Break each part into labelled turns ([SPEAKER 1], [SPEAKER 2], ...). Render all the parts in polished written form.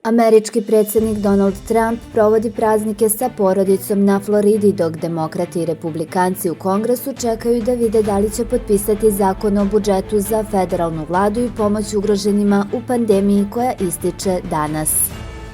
[SPEAKER 1] Američki predsjednik Donald Trump provodi praznike sa porodicom na Floridi, dok demokrati i republikanci u Kongresu čekaju da vide da li će potpisati zakon o budžetu za federalnu vladu i pomoć ugroženima u pandemiji koja ističe danas.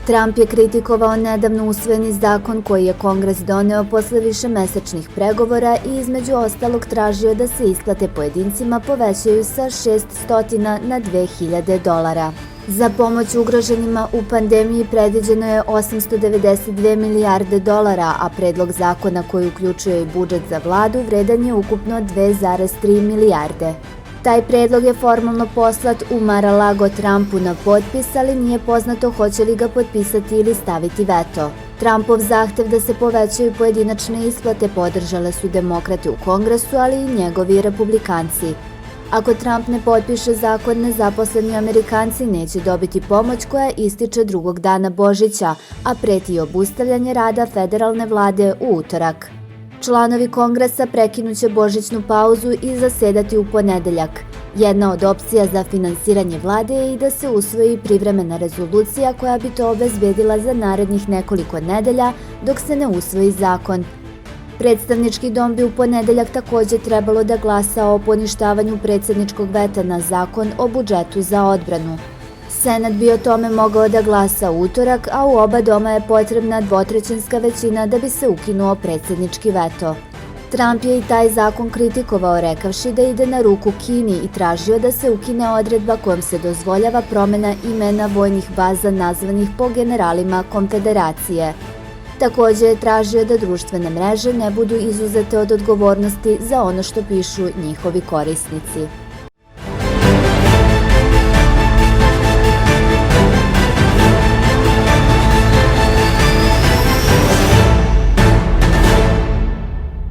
[SPEAKER 1] Trump je kritikovao nedavno usvojeni zakon koji je Kongres doneo posle višemesečnih pregovora i između ostalog tražio da se isplate pojedincima povećaju sa $600 na $2.000. Za pomoć ugroženima u pandemiji predviđeno je $892 milijarde, a predlog zakona koji uključuje i budžet za vladu vredan je ukupno 2,3 milijarde. Taj predlog je formalno poslat u Mar-a-Lago Trumpu na potpis, ali nije poznato hoće li ga potpisati ili staviti veto. Trumpov zahtev da se povećaju pojedinačne isplate podržale su demokrati u Kongresu, ali i njegovi republikanci. Ako Trump ne potpiše zakon, nezaposleni Amerikanci neće dobiti pomoć koja ističe drugog dana Božića, a preti obustavljanje rada federalne vlade u utorak. Članovi Kongresa prekinuće božićnu pauzu i zasedati u ponedeljak. Jedna od opcija za finansiranje vlade je i da se usvoji privremena rezolucija koja bi to obezbedila za narednih nekoliko nedelja dok se ne usvoji zakon. Predstavnički dom bi u ponedeljak takođe trebalo da glasa o poništavanju predsjedničkog veta na zakon o budžetu za odbranu. Senat bi o tome mogao da glasa u utorak, a u oba doma je potrebna dvotrećinska većina da bi se ukinuo predsjednički veto. Trump je i taj zakon kritikovao rekavši da ide na ruku Kini i tražio da se ukine odredba kojom se dozvoljava promena imena vojnih baza nazvanih po generalima Konfederacije. Takođe je tražio da društvene mreže ne budu izuzete od odgovornosti za ono što pišu njihovi korisnici.